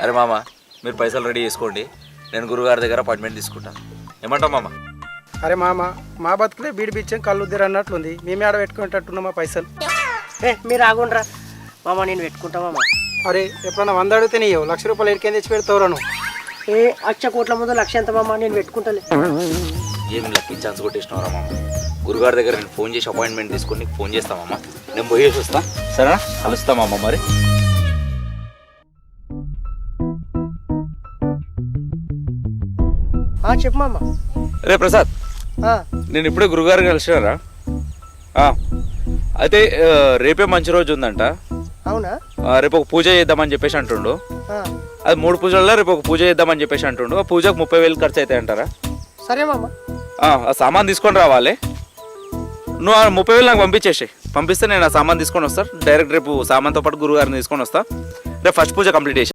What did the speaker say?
అరే మామ, మీరు పైసలు రెడీ చేసుకోండి, నేను గురుగారి దగ్గర అపాయింట్మెంట్ తీసుకుంటాను. ఏమంటావు మామ? అరే మామ, మా బతుకులే బీడి బిచ్చం కళ్ళుద్దరు అన్నట్లుంది. మేమే ఆడ పెట్టుకునేటట్టున్నామా పైసలు? మీరు ఆగుండ్రా మామ, నేను పెట్టుకుంటా మామ. అరే ఎప్పుడన్నా 100 అడిగితే నీయో ₹1,00,000 ఎడికేం తెచ్చి పెడతావురా నువ్వు? ఏ 1,00,00,000 ముందు 1,00,000 ఎంత మామ, నేను పెట్టుకుంటాలే. ఏం లక్కీ ఛాన్స్ కొట్టేసినవరా మామ. గురుగారి దగ్గర నేను ఫోన్ చేసి అపాయింట్మెంట్ తీసుకొని నీకు ఫోన్ చేస్తామమ్మా. నేను పోయేసి వస్తా, సరేనా? కలుస్తామమ్మ మరి. చెప్పు మామ. రే ప్రసాద్, నేను ఇప్పుడే గురుగారు కలిసినారా? అయితే రేపే మంచి రోజు ఉందంట. అవునా? రేపు ఒక పూజ చేద్దామని చెప్పేసి అంటుండు. అది 3 పూజల్లో రేపు ఒక పూజ చేద్దామని చెప్పేసి అంటుండు. ఆ పూజకు 30,000 ఖర్చు అవుతాయి అంటారా? సరే మామ. ఆ సామాన్ తీసుకొని రావాలి. నువ్వు ఆ 30,000 నాకు పంపిస్తే నేను ఆ సామాన్ తీసుకొని వస్తాను. డైరెక్ట్ రేపు సామాన్తో పాటు గురుగారిని తీసుకొని వస్తా. రేపు ఫస్ట్ పూజ కంప్లీట్ చేసి